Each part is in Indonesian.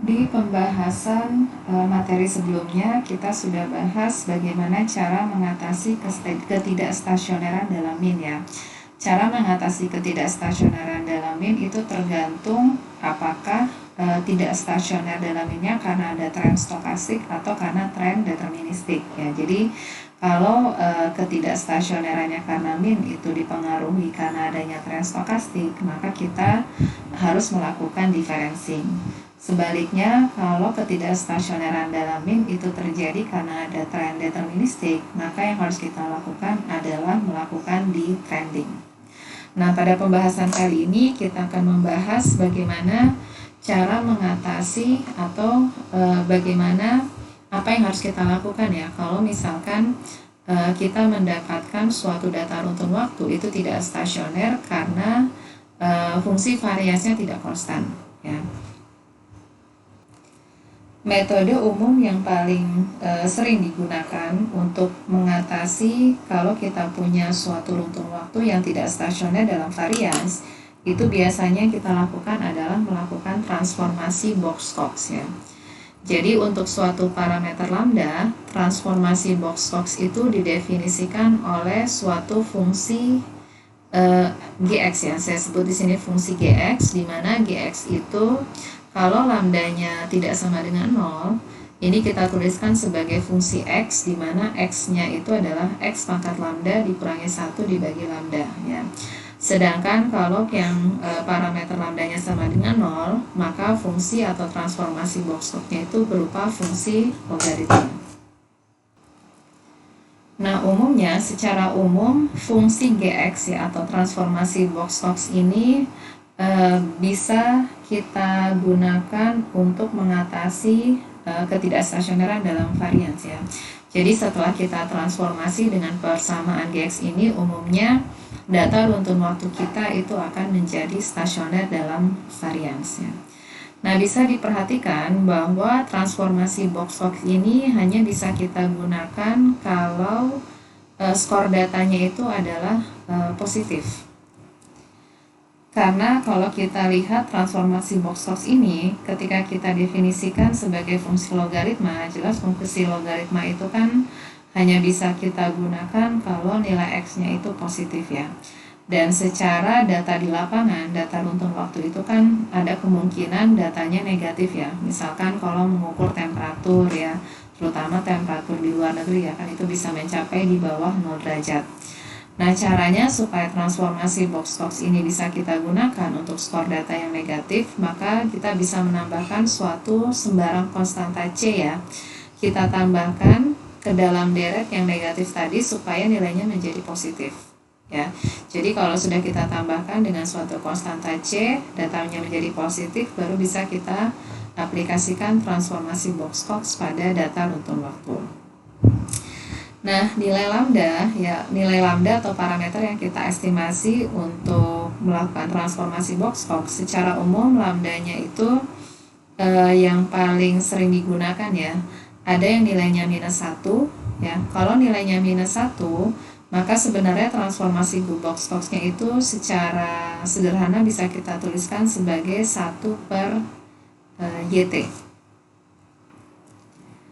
Di pembahasan materi sebelumnya, kita sudah bahas bagaimana cara mengatasi ketidakstasioneran dalam min ya. Cara mengatasi ketidakstasioneran dalam min itu tergantung apakah tidak stasioner dalam minnya karena ada tren stokastik atau karena tren deterministik ya. Jadi kalau ketidakstasionerannya karena min itu dipengaruhi karena adanya tren stokastik, maka kita harus melakukan differencing. Sebaliknya, kalau ketidakstasioneran dalam min itu terjadi karena ada tren deterministik, maka yang harus kita lakukan adalah melakukan detrending. Nah, pada pembahasan kali ini kita akan membahas bagaimana cara mengatasi atau bagaimana apa yang harus kita lakukan ya kalau misalkan kita mendapatkan suatu data runtun waktu itu tidak stasioner karena fungsi variasinya tidak konstan ya. Metode umum yang paling sering digunakan untuk mengatasi kalau kita punya suatu runtun waktu yang tidak stasioner dalam varians, itu biasanya kita lakukan adalah melakukan transformasi Box-Cox ya. Jadi untuk suatu parameter lambda, transformasi Box-Cox itu didefinisikan oleh suatu fungsi Gx ya. Saya sebut di sini fungsi Gx, di mana Gx itu kalau lambdanya tidak sama dengan 0, ini kita tuliskan sebagai fungsi x, di mana x-nya itu adalah x pangkat lambda dikurangi 1 dibagi lambda ya. Sedangkan kalau yang parameter lambdanya sama dengan 0, maka fungsi atau transformasi Box-Cox-nya itu berupa fungsi logaritma. Nah, umumnya secara umum fungsi Gx ya atau transformasi Box-Cox ini bisa kita gunakan untuk mengatasi ketidakstasioneran dalam varians ya. Jadi setelah kita transformasi dengan persamaan Gx ini, umumnya data runtun waktu kita itu akan menjadi stasioner dalam varians ya. Nah, bisa diperhatikan bahwa transformasi Box-Cox ini hanya bisa kita gunakan kalau skor datanya itu adalah positif. Karena kalau kita lihat transformasi Box-Cox ini, ketika kita definisikan sebagai fungsi logaritma, jelas fungsi logaritma itu kan hanya bisa kita gunakan kalau nilai X-nya itu positif ya. Dan secara data di lapangan, data runtun waktu itu kan ada kemungkinan datanya negatif ya. Misalkan kalau mengukur temperatur ya, terutama temperatur di luar negeri ya, kan itu bisa mencapai di bawah 0 derajat. Nah, caranya supaya transformasi Box-Cox ini bisa kita gunakan untuk skor data yang negatif, maka kita bisa menambahkan suatu sembarang konstanta C ya. Kita tambahkan ke dalam deret yang negatif tadi supaya nilainya menjadi positif ya. Jadi kalau sudah kita tambahkan dengan suatu konstanta C, datanya menjadi positif, baru bisa kita aplikasikan transformasi Box-Cox pada data runtun waktu. Nah, nilai lambda atau parameter yang kita estimasi untuk melakukan transformasi Box-Cox, secara umum lambdanya itu yang paling sering digunakan ya. Ada yang nilainya minus 1 ya. Kalau nilainya minus 1, maka sebenarnya transformasi Box-Cox-nya itu secara sederhana bisa kita tuliskan sebagai 1 per YT.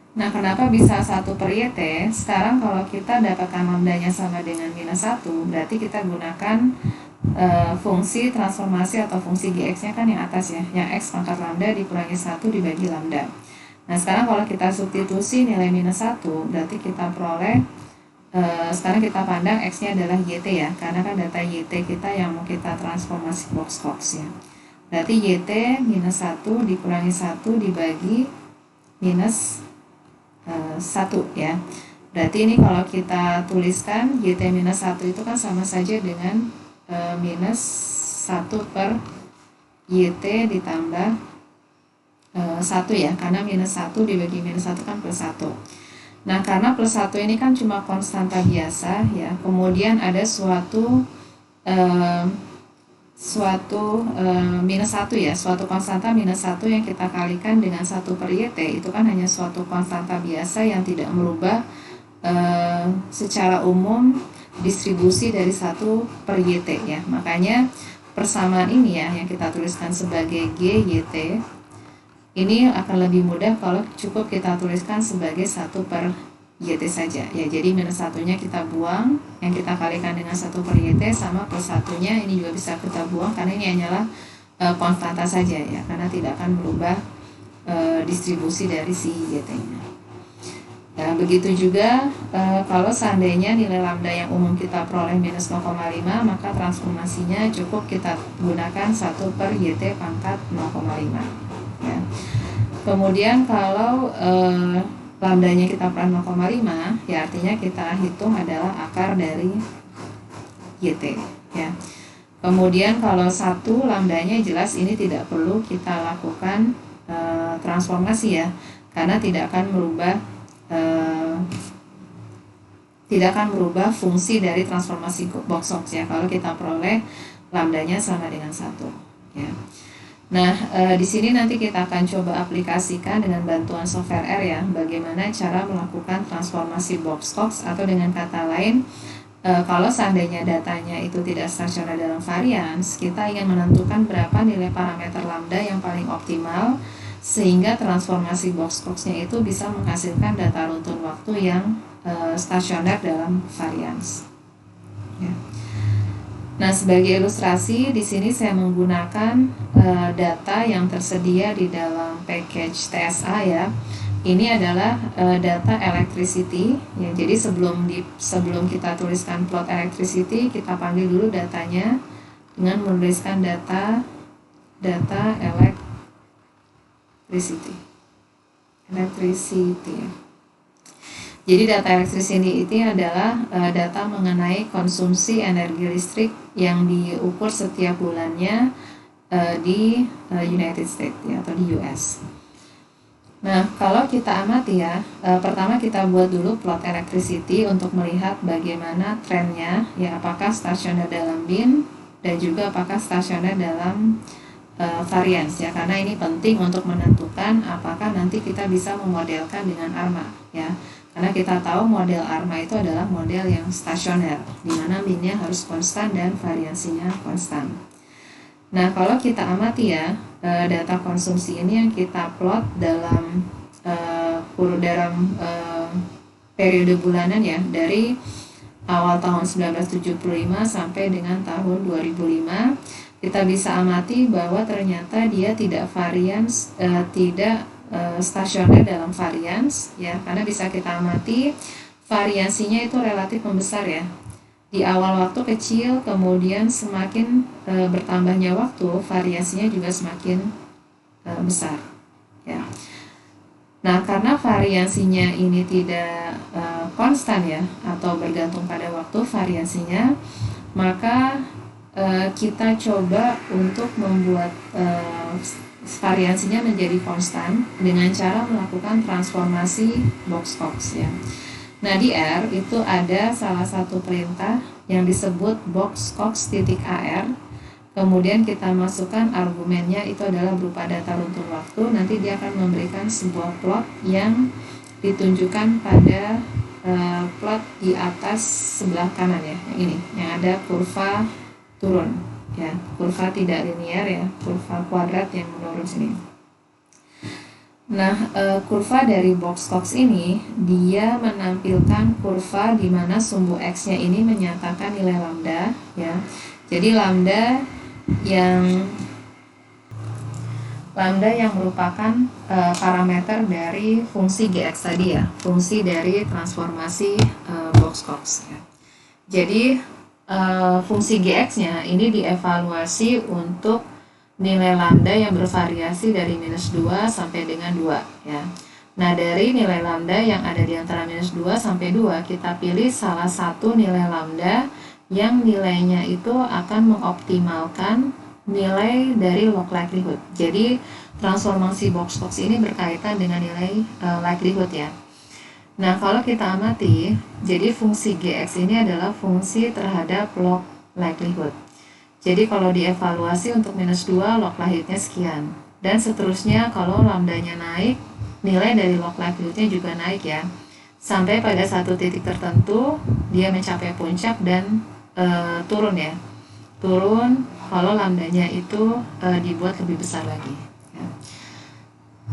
Nah, kenapa bisa 1 per YT? Sekarang kalau kita dapatkan lambdanya sama dengan minus 1, berarti kita gunakan fungsi transformasi atau fungsi Gx-nya kan yang atas ya, yang X pangkat lambda dikurangi 1 dibagi lambda. Nah, sekarang kalau kita substitusi nilai minus 1, berarti kita peroleh, sekarang kita pandang X-nya adalah YT ya, karena kan data YT kita yang mau kita transformasi Box-Cox ya. Berarti YT minus 1 dikurangi 1 dibagi minus 1 ya. Berarti ini kalau kita tuliskan YT minus 1 itu kan sama saja dengan minus 1 per YT ditambah 1 ya, karena minus 1 dibagi minus 1 kan plus 1. Nah, karena plus 1 ini kan cuma konstanta biasa ya, kemudian ada suatu minus 1 ya, suatu konstanta minus 1 yang kita kalikan dengan 1 per YT, itu kan hanya suatu konstanta biasa yang tidak merubah secara umum distribusi dari 1 per YT ya. Makanya persamaan ini ya yang kita tuliskan sebagai GYT ini akan lebih mudah kalau cukup kita tuliskan sebagai 1/YT saja ya. Jadi minus satunya kita buang, yang kita kalikan dengan 1/YT, sama plus satunya ini juga bisa kita buang karena ini hanyalah konstanta saja ya, karena tidak akan merubah distribusi dari si YT-nya. Ya, begitu juga kalau seandainya nilai lambda yang umum kita peroleh minus 0,5, maka transformasinya cukup kita gunakan 1/YT pangkat 0,5 ya. Kemudian kalau lambdanya kita peroleh 0,5 ya, artinya kita hitung adalah akar dari YT ya. Kemudian kalau 1 lambdanya jelas ini tidak perlu kita lakukan transformasi ya, karena tidak akan merubah fungsi dari transformasi Box-Cox ya, kalau kita peroleh lambdanya sama dengan 1 ya. Nah, di sini nanti kita akan coba aplikasikan dengan bantuan software R ya, bagaimana cara melakukan transformasi Box-Cox, atau dengan kata lain, kalau seandainya datanya itu tidak stasioner dalam varians, kita ingin menentukan berapa nilai parameter lambda yang paling optimal sehingga transformasi Box-Cox-nya itu bisa menghasilkan data runtun waktu yang stasioner dalam varians. Ya. Nah, sebagai ilustrasi di sini saya menggunakan data yang tersedia di dalam package TSA ya. Ini adalah data electricity ya. Jadi sebelum kita tuliskan plot electricity, kita panggil dulu datanya dengan menuliskan data electricity. Jadi data electricity ini adalah data mengenai konsumsi energi listrik yang diukur setiap bulannya di United States ya, atau di US. Nah, kalau kita amati ya, pertama kita buat dulu plot electricity untuk melihat bagaimana trennya ya, apakah stasioner dalam bin dan juga apakah stasioner dalam varians ya, karena ini penting untuk menentukan apakah nanti kita bisa memodelkan dengan ARMA ya. Karena kita tahu model ARMA itu adalah model yang stasioner, di mana min-nya harus konstan dan variansinya konstan. Nah, kalau kita amati ya, data konsumsi ini yang kita plot dalam periode bulanan ya, dari awal tahun 1975 sampai dengan tahun 2005, kita bisa amati bahwa ternyata dia tidak stasioner dalam varians ya, karena bisa kita amati variansinya itu relatif membesar ya. Di awal waktu kecil, kemudian semakin bertambahnya waktu, variasinya juga semakin besar ya. Nah, karena variasinya ini tidak konstan ya, atau bergantung pada waktu variasinya, maka kita coba untuk membuat variasinya menjadi konstan dengan cara melakukan transformasi Box-Cox ya. Nah, di R itu ada salah satu perintah yang disebut Box-Cox.AR. Kemudian kita masukkan argumennya itu adalah berupa data runtun waktu. Nanti dia akan memberikan sebuah plot yang ditunjukkan pada plot di atas sebelah kanan ya, yang ini, yang ada kurva turun ya, kurva tidak linear ya, kurva kuadrat yang menurun sini. Nah, kurva dari Box-Cox ini dia menampilkan kurva di mana sumbu X-nya ini menyatakan nilai lambda ya. Jadi lambda yang merupakan parameter dari fungsi Gx tadi ya, fungsi dari transformasi Box-Cox ya. Jadi fungsi Gx-nya ini dievaluasi untuk nilai lambda yang bervariasi dari minus 2 sampai dengan 2 ya. Nah, dari nilai lambda yang ada di antara minus 2 sampai 2, kita pilih salah satu nilai lambda yang nilainya itu akan mengoptimalkan nilai dari log likelihood. Jadi transformasi Box-Cox ini berkaitan dengan nilai likelihood ya. Nah, kalau kita amati, jadi fungsi Gx ini adalah fungsi terhadap log likelihood. Jadi kalau dievaluasi untuk minus 2, log likelihoodnya sekian. Dan seterusnya kalau lambdanya naik, nilai dari log likelihoodnya juga naik ya. Sampai pada satu titik tertentu, dia mencapai puncak dan turun ya. Turun kalau lambdanya itu dibuat lebih besar lagi. Ya.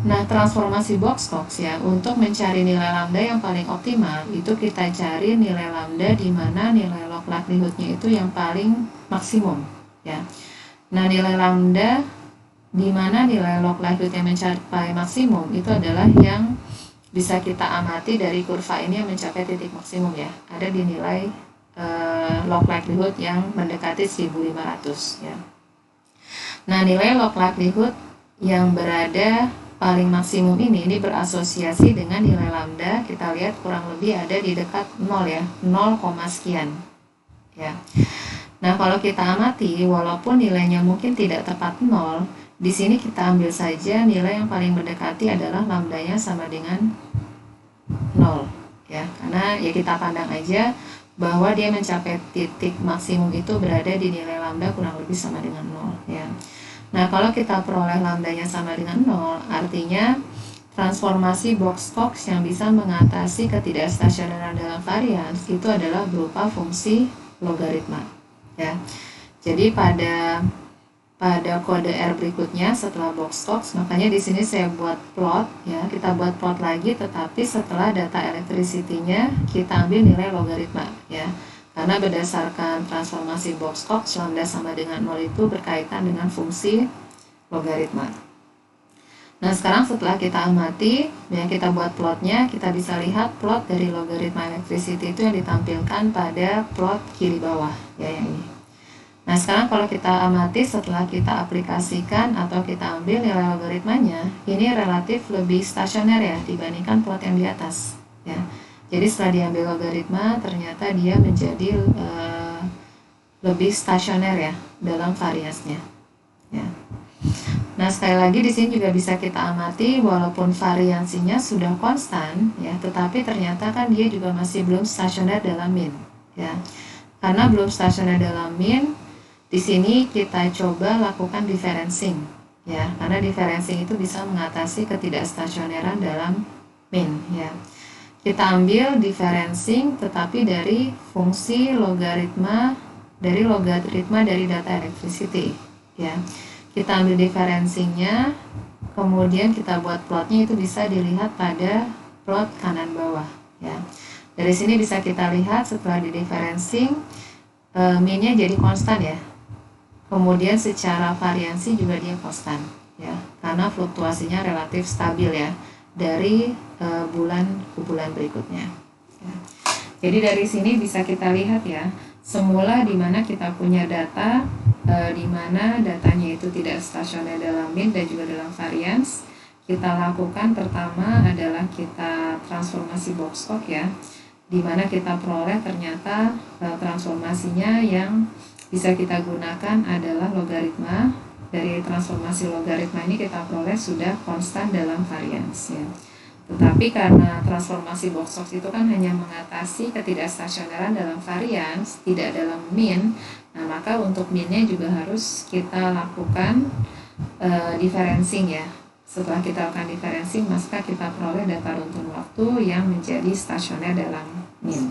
Nah, transformasi Box-Cox ya, untuk mencari nilai lambda yang paling optimal, itu kita cari nilai lambda di mana nilai log likelihood-nya itu yang paling maksimum ya. Nah, nilai lambda di mana nilai log likelihood yang mencapai maksimum itu adalah yang bisa kita amati dari kurva ini yang mencapai titik maksimum ya. Ada di nilai log likelihood yang mendekati 1500 ya. Nah, nilai log likelihood yang berada paling maksimum ini berasosiasi dengan nilai lambda, kita lihat kurang lebih ada di dekat 0 ya, 0, sekian ya. Nah, kalau kita amati walaupun nilainya mungkin tidak tepat 0, di sini kita ambil saja nilai yang paling mendekati adalah lambdanya sama dengan 0 ya, karena ya kita pandang aja bahwa dia mencapai titik maksimum itu berada di nilai lambda kurang lebih sama dengan 0 ya. Nah, kalau kita peroleh lambdanya sama dengan 0, artinya transformasi Box-Cox yang bisa mengatasi ketidakstasioneran dalam varians itu adalah berupa fungsi logaritma ya. Jadi pada kode R berikutnya setelah Box-Cox, makanya di sini saya buat plot ya, kita buat plot lagi, tetapi setelah data electricity-nya kita ambil nilai logaritma ya. Karena berdasarkan transformasi Box-Cox, lambda sama dengan 0 itu berkaitan dengan fungsi logaritma. Nah, sekarang setelah kita amati, yang kita buat plotnya, kita bisa lihat plot dari logaritma electricity itu yang ditampilkan pada plot kiri bawah, ya yang ini. Nah, sekarang kalau kita amati setelah kita aplikasikan atau kita ambil nilai logaritmanya, ini relatif lebih stasioner ya dibandingkan plot yang di atas, ya. Jadi setelah diambil logaritma, ternyata dia menjadi lebih stasioner ya dalam variansnya. Ya. Nah, sekali lagi di sini juga bisa kita amati walaupun variansinya sudah konstan ya, tetapi ternyata kan dia juga masih belum stasioner dalam mean ya. Karena belum stasioner dalam mean, di sini kita coba lakukan differencing ya, karena differencing itu bisa mengatasi ketidakstasioneran dalam mean ya. Kita ambil differencing tetapi dari fungsi logaritma dari data electricity ya. Kita ambil differencingnya, kemudian kita buat plotnya, itu bisa dilihat pada plot kanan bawah ya. Dari sini bisa kita lihat setelah di differencing mean-nya jadi konstan ya. Kemudian secara variansi juga dia konstan ya, karena fluktuasinya relatif stabil ya dari bulan ke bulan berikutnya ya. Jadi dari sini bisa kita lihat ya, semula di mana kita punya data di mana datanya itu tidak stasioner dalam mean dan juga dalam variance, kita lakukan pertama adalah kita transformasi Box-Cox ya, di mana kita peroleh ternyata transformasinya yang bisa kita gunakan adalah logaritma. Dari transformasi logaritma ini kita peroleh sudah konstan dalam variance ya. Tetapi karena transformasi Box-Cox itu kan hanya mengatasi ketidakstasioneran dalam variance, tidak dalam mean, nah maka untuk mean-nya juga harus kita lakukan differencing ya. Setelah kita lakukan differencing, maka kita peroleh data runtun waktu yang menjadi stasioner dalam mean.